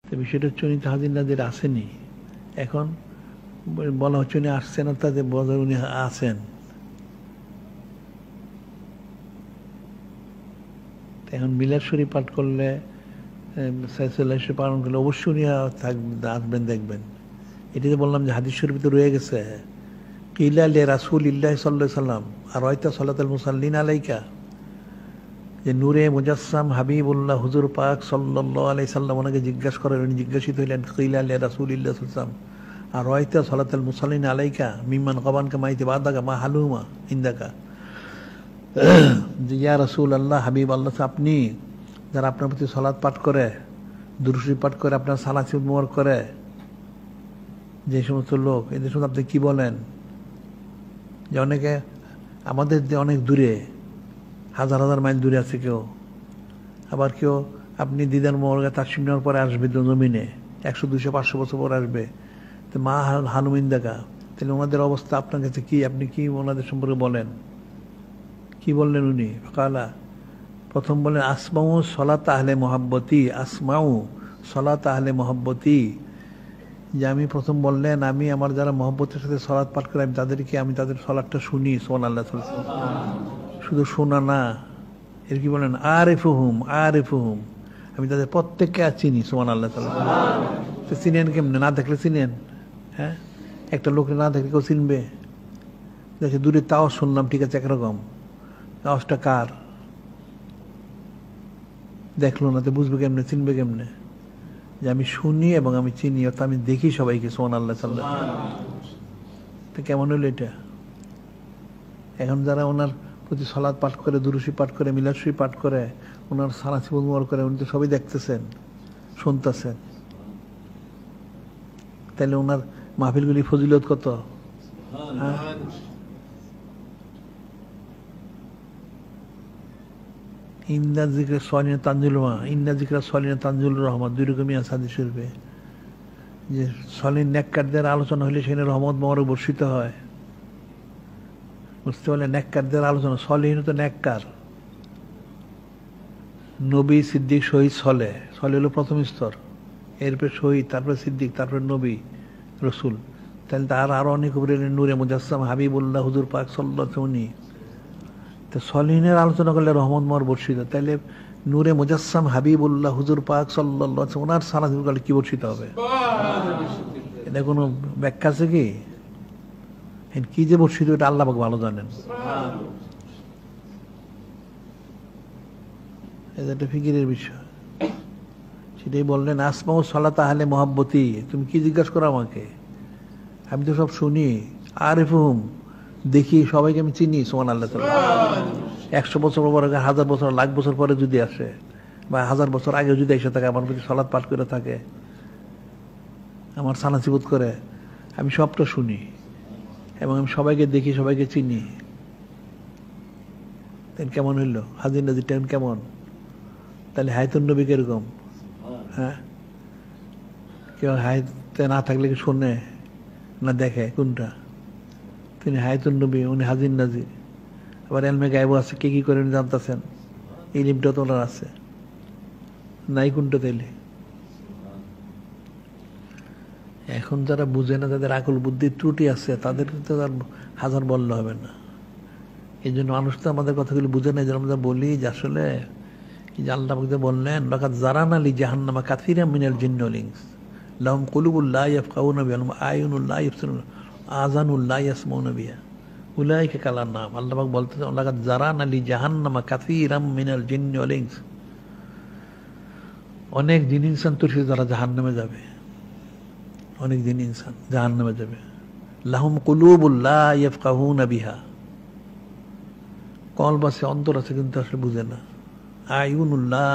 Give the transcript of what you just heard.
তো বিষয়টা হচ্ছে উনি তো হাজির নাজির আসেনি, এখন বলা হচ্ছে উনি আসছেন অর্থাৎ উনি আছেন। এখন মিলাদ শরীফ পাঠ করলে, সাইসুল্লাহ পালন করলে অবশ্যই উনি আসবেন, দেখবেন। এটাতে বললাম যে হাদিস শরীফে তো রয়ে গেছে, কিলা লি রাসূলিল্লাহ সাল্লাল্লাহু আলাইহি সাল্লাম আরাইতা সালাতাল মুসাল্লিন আলাইকা, যে নূরে মুজাসসাম হাবিবুল্লাহ হুজুর পাক সাল্লাল্লাহু আলাইহি সাল্লাম ওনাকে জিজ্ঞাসা করেন, উনি জিজ্ঞাসিত হইলেন কিলা লি রাসূলিল্লাহ সাল্লাল্লাহু আলাইহি সাল্লাম আরাইতা সালাতাল মুসাল্লিন আলাইকা মিম্মান কাবানকা মাইতি বাদাকা মা হালুমা ইনদাকা, যে ইয়া রাসূলুল্লাহ, হাবিব আল্লাহ, আপনি যারা আপনার প্রতি সালাত পাঠ করে, দুরূদ শরীফ পাঠ করে, আপনার সালাত মুবারক করে, যে সমস্ত লোক, এদের সময় আপনি কি বলেন? যে অনেকে আমাদের অনেক দূরে, হাজার হাজার মাইল দূরে আছে কেউ, আবার কেউ আপনি দিদার মোবারকে তাসলিম নেওয়ার পরে আসবে জমিনে, 100, 200, 500 বছর পর আসবে, তো মা হালুমিন দেখা, তাহলে ওনাদের অবস্থা আপনার কাছে কি? আপনি কি ওনাদের সম্পর্কে বলেন? কি বললেন উনি? কালা, প্রথম বলেন আসমাউ সলাত আহলে মোহাব্বতি, আসমাউ সলাত আহলে মোহাব্বতি, যে আমি প্রথম বললেন আমি আমার যারা মহব্বতের সাথে সলাৎ পাঠ করে আমি তাদের সলাৎটা শুনি। সুবহানাল্লাহ। শুধু শোনা না, এর কি বলেন? আরিফুহুম, আমি তাদের প্রত্যেককে চিনি। সুবহানাল্লাহ। তো চিনেন কেমনে? না দেখলে চিনেন? হ্যাঁ, একটা লোককে না দেখলে কেউ চিনবে? দেখে দূরে তাও শুনলাম, ঠিক আছে, একরকম, আওয়াজটা কার? দেখলো না তো বুঝবে কেমনে, চিনবে কেমনে? যে আমি শুনি এবং আমি চিনি, অর্থাৎ আমি দেখি সবাইকে। সুবহানাল্লাহ। তো কেমন হলো এটা? এখন যারা ওনার প্রতি সালাত পাঠ করে, দুরূদ শরীফ পাঠ করে, মিলাদ শরীফ পাঠ করে, ওনার সালাত মুবারক করে, উনি তো সবই দেখতেছেন, শুনতেছেন, তাহলে ওনার মাহফিলগুলি ফজিলত কত? হ্যাঁ, ইন্না যিকরা সালিহিন তানজিলুল মা, ইন্না যিকরা সালিহিন তানজিলুর রহমত, দুই রকমই আছে হাদিস শরীফে, যে সালিহিন নেককারদের আলোচনা হলে সেখানে রহমত মোবারক বর্ষিত হয়। বুঝতে পারলেন? নেককারদের আলোচনা, সালিহিন তো নেককার, নবী, সিদ্দিক, শহীদ, সলে হলো প্রথম স্তর, এরপরে শহীদ, তারপরে সিদ্দিক, তারপরে নবী, রসুল, তাহলে তার আরো অনেক উপরে নূরে মুজাসসাম হাবিবুল্লাহ হুজুর পাক সাল্লাল্লাহু আলাইহি ওয়াসাল্লাম। তো সলিহিনের আলোচনা করলে রহমত মোর বর্ষিত, তাইলে নূরে মুজাসসাম হাবিবুল্লাহ হুজুর পাক সাল্লাল্লাহু আলাইহি ওয়াসাল্লাম ওনার সালাত করলে কি বর্ষিত হবে? এটা কোনো ব্যাখ্যা আছে কি? কি যে বর্ষিত, এটা আল্লাহ পাক ভালো জানেন। এটা একটা ফিকিরের বিষয়। সেটাই বললেন আসমাউ সালাত আহলে মুহাব্বতি, তুমি কি জিজ্ঞাসা করো আমাকে? আমি তো সব শুনি। আরিফুহুম, দেখি, সবাইকে আমি চিনি। সুবহানাল্লাহ। 100 বছর পরে, 1000 বছর, লাখ বছর পরে যদি আসে, বা 1000 বছর আগে যদি এসে থাকে, আমার প্রতি সালাত পাঠ করে থাকে, আমার সানাসিবত করে, আমি সবটা শুনি এবং আমি সবাইকে দেখি, সবাইকে চিনি। কেমন হইলো হাজির নাজির টাইম কেমন? তাহলে হায়াতুন নবী কিরকম? হ্যাঁ, কেউ হায়াতে না থাকলে কি শোনে না দেখে? কোনটা? তিনি হায়াতুন নবী, উনি হাজির নাজির। আবার এলমে গায়েব আছে, কে কি করে জানতেছেন, এই লিমটা তো ওনার আছে নাই? কোনটা? তাইলে এখন যারা বুঝে না, যাদের আকল বুদ্ধির ত্রুটি আছে, তাদের কিন্তু আর হাজার বললে হবে না। এই জন্য মানুষ তো আমাদের কথাগুলি বুঝে না, যেন আমরা বলি যে আসলে আল্লাহ বললেন লাকাদ যারানা লি জাহান্নামা কাসীরাম মিনাল জিন্নি ওয়াল ইনস লাহুম কুলুবুন লা ইয়াফকাহুনা বিহা ওয়া আয়ুনুন লা ইবসিরুনা আযানুন লা ইয়াসমাউনা বিহা উলাইকা কালান নাম। আল্লাহ পাক বলতেছেন লাকাদ যারানা লি জাহান্নামা কাসীরাম মিনাল জিন্নি ওয়াল ইনস, অনেক জিন ইনসান তো যারা জাহান্নামে যাবে, অনেক জিন ইনসান জাহান্নামে যাবে। লাহুম কুলুবুন লা ইয়াফকাহুনা বিহা, কলব আছে, অন্তর আছে, কিন্তু আসলে বুঝে না। আয়ুনুল্লাহ